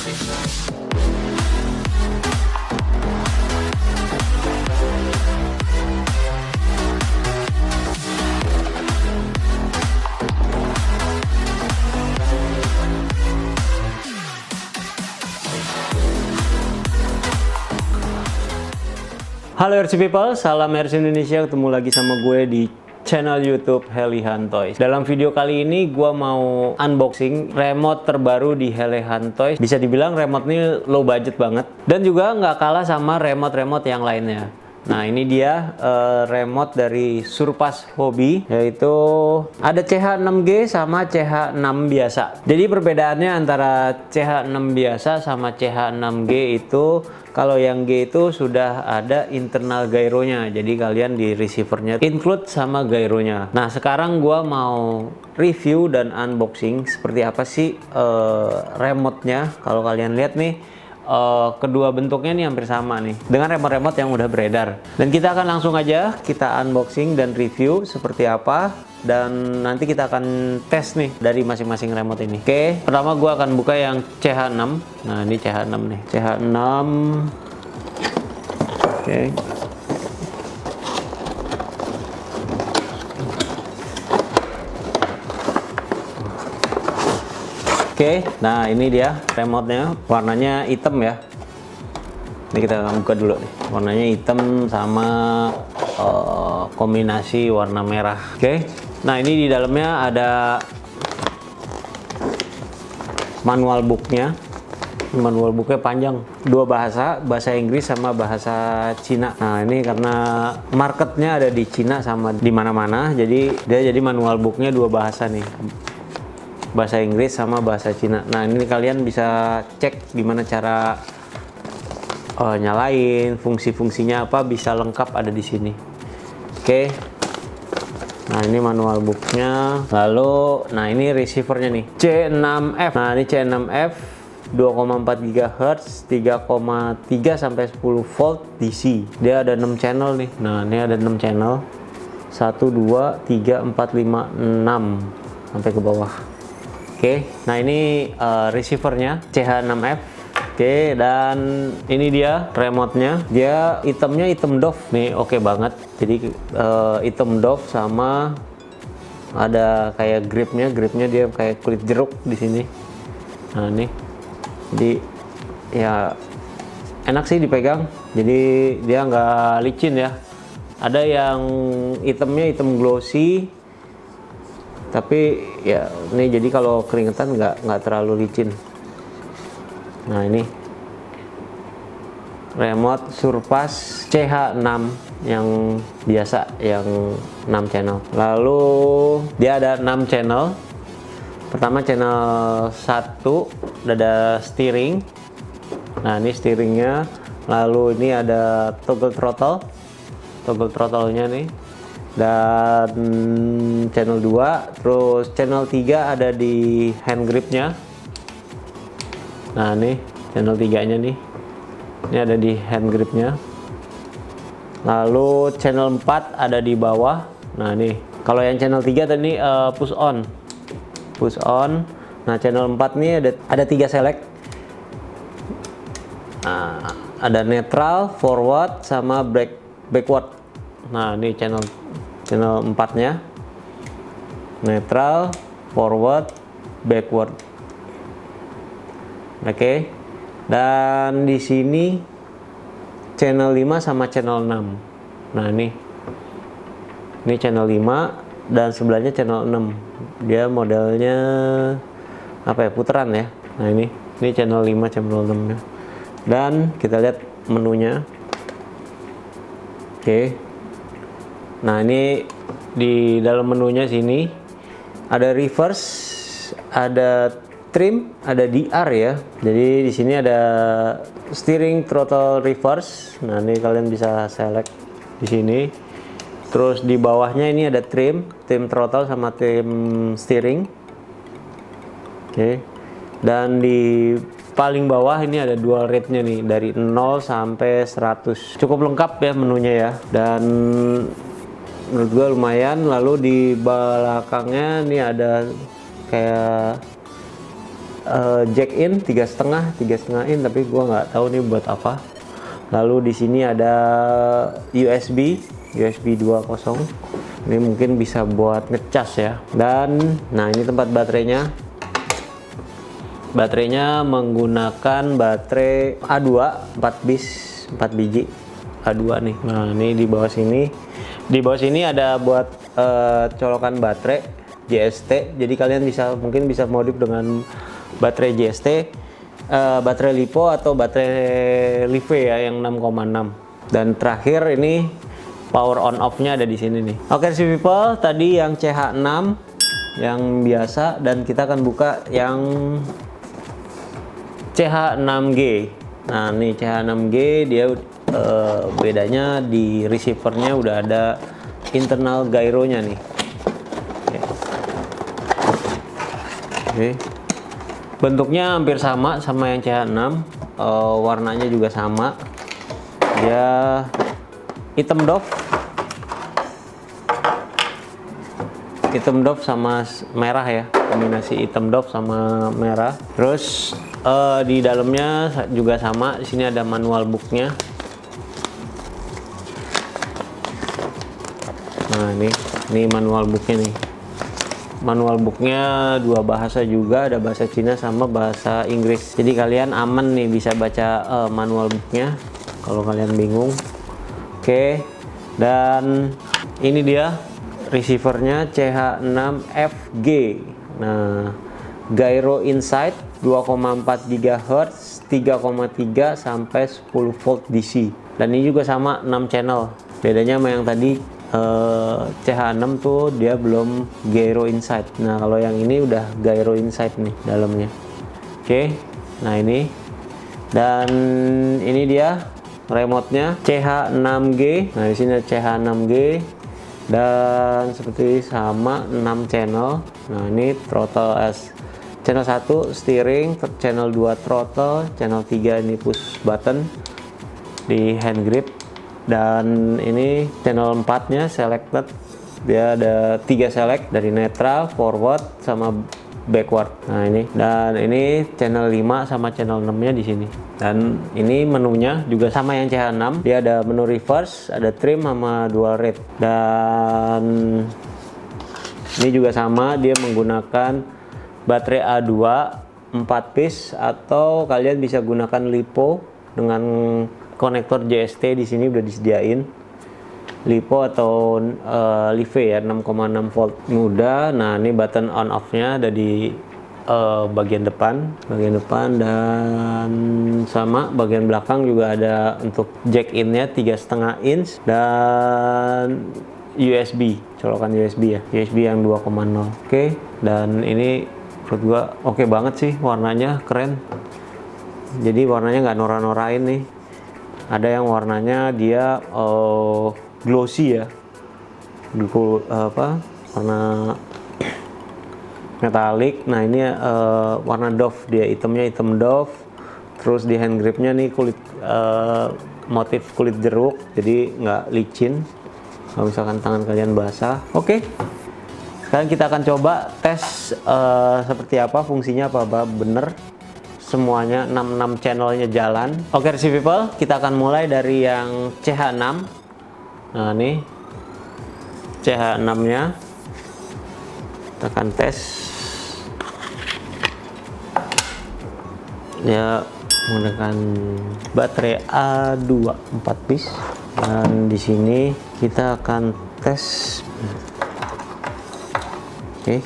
Halo RC People, salam RC Indonesia, ketemu lagi sama gue di channel YouTube Helihan Toys. Dalam video kali ini gue mau unboxing remote terbaru di Helihan Toys. Bisa dibilang remote ini low budget banget dan juga nggak kalah sama remote-remote yang lainnya. Nah ini dia remote dari Surpass Hobby, yaitu ada CH6G sama CH6 biasa. Jadi perbedaannya antara CH6 biasa sama CH6G itu, kalau yang G itu sudah ada internal gyronya, jadi kalian di receivernya include sama gyronya. Nah sekarang gua mau review dan unboxing seperti apa sih remote-nya. Kalau kalian lihat nih, kedua bentuknya nih hampir sama nih dengan remote-remote yang udah beredar. Dan kita akan langsung aja kita unboxing dan review seperti apa, dan nanti kita akan tes nih dari masing-masing remote ini. Oke, pertama gua akan buka yang CH6. Nah ini CH6 nih, CH6. Oke. Oke, nah ini dia remote-nya, warnanya hitam ya. Ini kita buka dulu nih, warnanya hitam sama kombinasi warna merah. Oke, nah ini di dalamnya ada manual booknya. Manual booknya panjang, dua bahasa, bahasa Inggris sama bahasa Cina. Nah ini karena marketnya ada di Cina sama di mana-mana, jadi dia jadi manual booknya dua bahasa nih, bahasa Inggris sama bahasa Cina. Nah ini kalian bisa cek gimana cara nyalain, fungsi-fungsinya apa, bisa lengkap ada di sini. Oke, nah ini manual booknya. Lalu nah ini receivernya nih, C6F. Nah ini C6F 2,4 GHz 3,3 sampai 10 volt DC. Dia ada 6 channel nih. Nah ini ada 6 channel, 1 2 3 4 5 6 sampai ke bawah. Oke, nah ini receivernya CH6F. Oke, dan ini dia remote-nya. Dia hitamnya hitam doff nih, oke banget. Jadi hitam doff sama ada kayak gripnya dia kayak kulit jeruk di sini. Nah nih, jadi ya enak sih dipegang. Jadi dia nggak licin ya. Ada yang hitamnya hitam glossy, tapi ya ini jadi kalau keringetan nggak terlalu licin. Nah ini remote Surpass CH6 yang biasa, yang 6 channel. Lalu dia ada 6 channel. Pertama channel 1 ada steering. Nah ini steeringnya. Lalu ini ada toggle throttle-nya nih. Dan channel 2, terus channel 3 ada di hand gripnya. Nah nih channel 3 nya nih, ini ada di hand gripnya. Lalu channel 4 ada di bawah. Nah nih kalau yang channel 3 tadi push on. Nah channel 4 nih ada 3 select. Nah, ada neutral, forward sama backward. Nah ini channel 4 nya, neutral, forward, backward. Oke, dan di sini channel 5 sama channel 6. Nah ini channel 5 dan sebelahnya channel 6. Dia modelnya apa ya, putaran ya. Nah ini channel 5, channel 6 ya. Dan kita lihat menunya. Oke. Nah ini di dalam menunya sini ada reverse, ada trim, ada DR ya. Jadi di sini ada steering, throttle, reverse. Nah ini kalian bisa select di sini. Terus di bawahnya ini ada trim throttle sama trim steering. Oke. Dan di paling bawah ini ada dual rate-nya nih, dari 0 sampai 100. Cukup lengkap ya menunya ya. Dan menurut gua lumayan. Lalu di belakangnya ini ada kayak jack in 3,5 in, tapi gua nggak tahu nih buat apa. Lalu di sini ada USB 2.0. Ini mungkin bisa buat ngecas ya. Dan nah ini tempat baterainya. Baterainya menggunakan baterai A2 4 biji A2 nih. Nah, ini di bawah sini. Di bawah sini ada buat colokan baterai JST. Jadi kalian mungkin bisa modif dengan baterai JST, baterai LiPo atau baterai Live ya yang 6,6. Dan terakhir ini power on off-nya ada di sini nih. Oke, si people, tadi yang CH6 yang biasa, dan kita akan buka yang CH6G. Nah, nih CH6G dia bedanya di receivernya udah ada internal gyro-nya nih. Oke. Bentuknya hampir sama yang CH6, warnanya juga sama. Dia hitam doff sama merah ya, kombinasi hitam doff sama merah. Terus di dalamnya juga sama. Di sini ada manual booknya. Nah, ini manual booknya nih. Manual booknya dua bahasa juga, ada bahasa Cina sama bahasa Inggris. Jadi kalian aman nih bisa baca manual booknya kalau kalian bingung. Oke, dan ini dia receivernya CH6FG. Nah, gyro inside 2,4 GHz, 3,3 sampai 10 volt DC. Dan ini juga sama 6 channel. Bedanya sama yang tadi CH6 tuh dia belum gyro inside. Nah, kalau yang ini udah gyro inside nih dalamnya. Oke. Nah, ini. Dan ini dia remote-nya CH6G. Nah, di sini ada CH6G. Dan seperti sama 6 channel. Nah, ini throttle channel 1 steering, channel 2 throttle, channel 3 ini push button di hand grip, dan ini channel 4 nya selected. Dia ada 3 select dari neutral, forward sama backward. Nah, ini, dan ini channel 5 sama channel 6 nya di sini. Dan ini menunya juga sama yang CH6. Dia ada menu reverse, ada trim sama dual rate. Dan ini juga sama, dia menggunakan baterai A2 4 piece, atau kalian bisa gunakan LiPo dengan konektor JST. Di sini udah disediain LiPo atau Live ya 6,6 volt. Mudah. Nah, ini button on off-nya ada di bagian depan, dan sama bagian belakang juga ada untuk jack in-nya 3,5 inch, dan USB, colokan USB ya, USB yang 2,0. Oke, dan ini menurut gua oke banget sih, warnanya keren. Jadi warnanya nggak norak-norain nih. Ada yang warnanya dia glossy ya, warna metalik. Nah, ini warna doff, dia hitamnya hitam doff. Terus di hand gripnya nih motif kulit jeruk, jadi nggak licin kalau misalkan tangan kalian basah. Oke, sekarang kita akan coba tes seperti apa fungsinya, apa bener semuanya 6 channelnya jalan. Oke, RC people, kita akan mulai dari yang CH6. Nah, ini CH6 nya kita akan tes. Ya, menggunakan baterai A2 4 piece, dan di sini kita akan tes. Oke.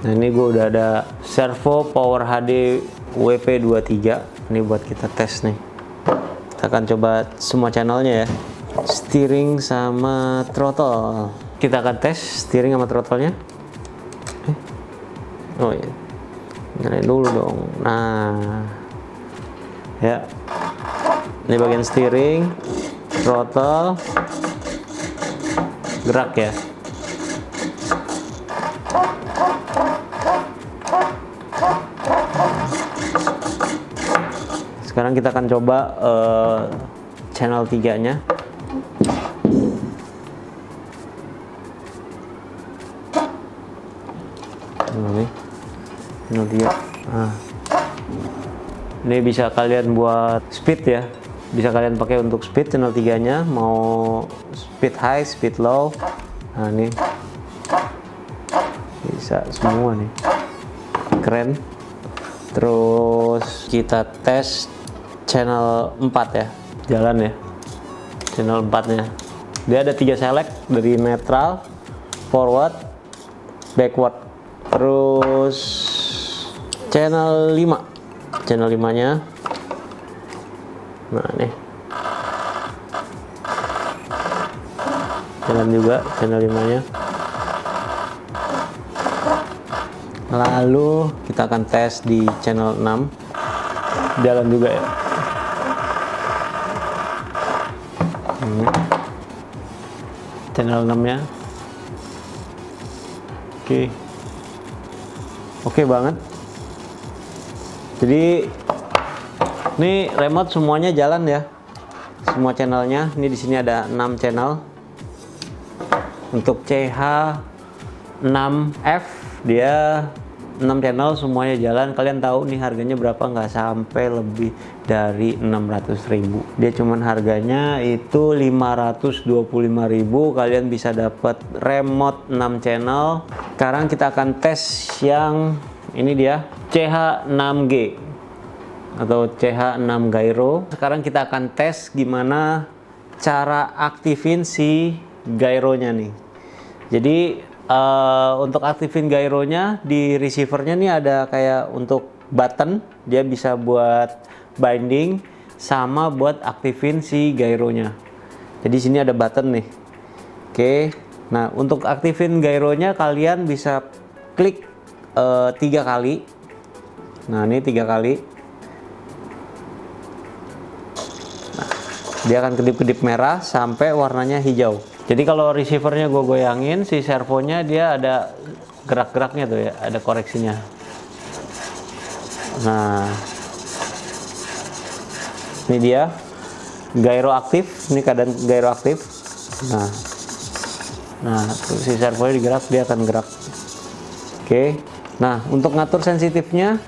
Nah, ini gue udah ada servo power HD WP23. Ini buat kita tes nih. Kita akan coba semua channelnya ya. Steering sama throttle. Kita akan tes steering sama throttle-nya. Oh iya, nyalain dulu dong. Nah, ya, ini bagian steering, throttle, gerak ya. Sekarang kita akan coba channel 3 nya. channel 3. Nah, ini bisa kalian buat speed ya, bisa kalian pakai untuk speed channel 3 nya, mau speed high, speed low. Nah ini bisa semua nih, keren. Terus kita tes channel 4 ya, jalan ya channel 4 nya. Dia ada 3 select, dari netral, forward, backward. Terus channel 5 nya, nah nih jalan juga channel 5 nya. Lalu kita akan tes di channel 6, jalan juga ya. Ini channel 6 nya. Oke banget. Jadi ini remote semuanya jalan ya, semua channelnya. Ini di sini ada 6 channel. Untuk CH6F dia 6 channel semuanya jalan. Kalian tahu nih harganya berapa? Nggak sampai lebih dari 600.000. Dia cuman harganya itu 525.000. Kalian bisa dapat remote 6 channel. Sekarang kita akan tes yang ini, dia CH6G atau CH6 Gyro. Sekarang kita akan tes gimana cara aktifin si gyronya nih. Jadi untuk aktifin gyronya, di receivernya nih ada kayak untuk button, dia bisa buat binding sama buat aktifin si gyronya. Jadi sini ada button nih. Oke, nah untuk aktifin gyronya kalian bisa klik 3 kali. Nah ini 3 kali. Nah, dia akan kedip-kedip merah sampai warnanya hijau. Jadi kalau receivernya gue goyangin, si servonya dia ada gerak-geraknya tuh ya, ada koreksinya. Nah ini dia gyro aktif. Ini keadaan gyro aktif. Nah terus si servonya digerak, dia akan gerak. Oke. Nah, untuk ngatur sensitifnya,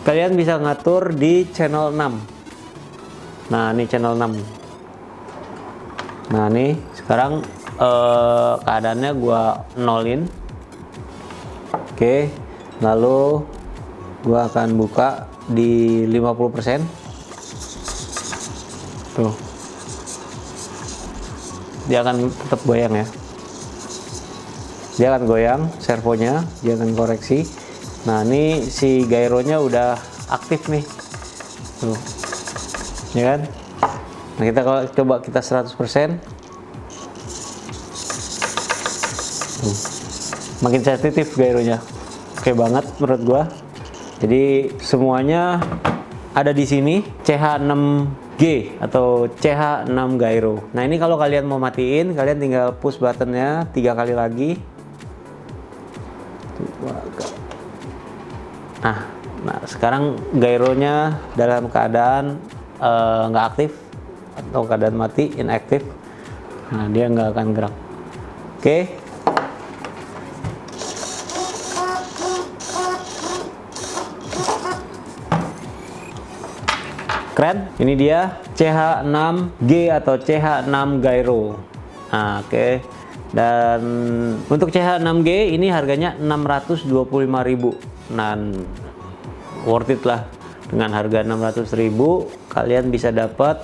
kalian bisa ngatur di channel 6. Nah, ini channel 6. Nah, nih sekarang keadaannya gua nolin. Oke. Lalu gua akan buka di 50%. Tuh. Dia akan tetap goyang ya. Dia akan goyang, servonya dia akan koreksi. Nah ini si gyronya udah aktif nih, tuh, ya kan? Nah coba kita 100%. Tuh. Makin sensitif gyronya, oke banget menurut gua. Jadi semuanya ada di sini, CH6G atau CH6 Gyro. Nah ini kalau kalian mau matiin, kalian tinggal push buttonnya 3 kali lagi. Nah sekarang gyronya dalam keadaan nggak aktif atau keadaan mati, inaktif. Nah dia nggak akan gerak. Oke. Keren. Ini dia CH6G atau CH6 Gyro. Nah, oke. Dan untuk CH6G ini harganya 625.000. Nah, worth it lah. Dengan harga 600.000 kalian bisa dapat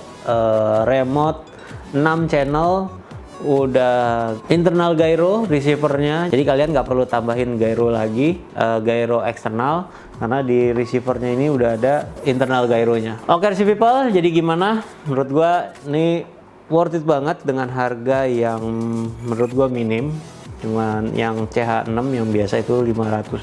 remote 6 channel, udah internal gyro receivernya. Jadi kalian nggak perlu tambahin gyro lagi, gyro eksternal, karena di receivernya ini udah ada internal gyronya. Oke RC people, jadi gimana? Menurut gua ini worth it banget dengan harga yang menurut gua minim. Cuman yang CH6 yang biasa itu 525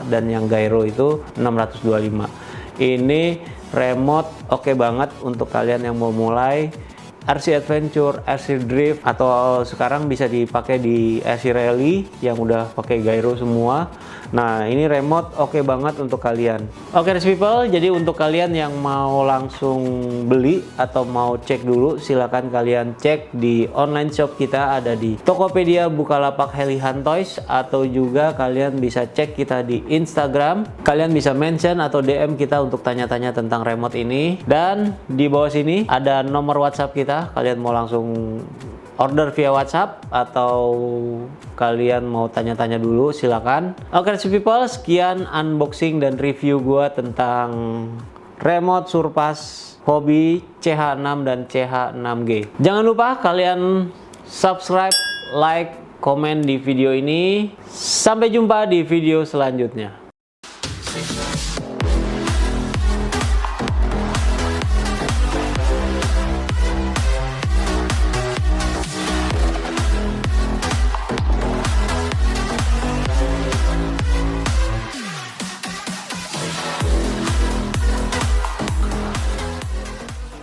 dan yang gyro itu 625. Ini remote oke banget untuk kalian yang mau mulai RC Adventure, RC Drift, atau sekarang bisa dipakai di RC Rally yang udah pakai gyro semua. Nah, ini remote oke banget untuk kalian. Oke, Race People, jadi untuk kalian yang mau langsung beli atau mau cek dulu, silakan kalian cek di online shop kita, ada di Tokopedia, Bukalapak, Helihan Toys, atau juga kalian bisa cek kita di Instagram. Kalian bisa mention atau DM kita untuk tanya-tanya tentang remote ini. Dan di bawah sini ada nomor WhatsApp kita, kalian mau langsung order via WhatsApp atau kalian mau tanya-tanya dulu, silakan. Oke, people, sekian unboxing dan review gua tentang remote Surpass Hobby CH6 dan CH6G. Jangan lupa kalian subscribe, like, komen di video ini. Sampai jumpa di video selanjutnya.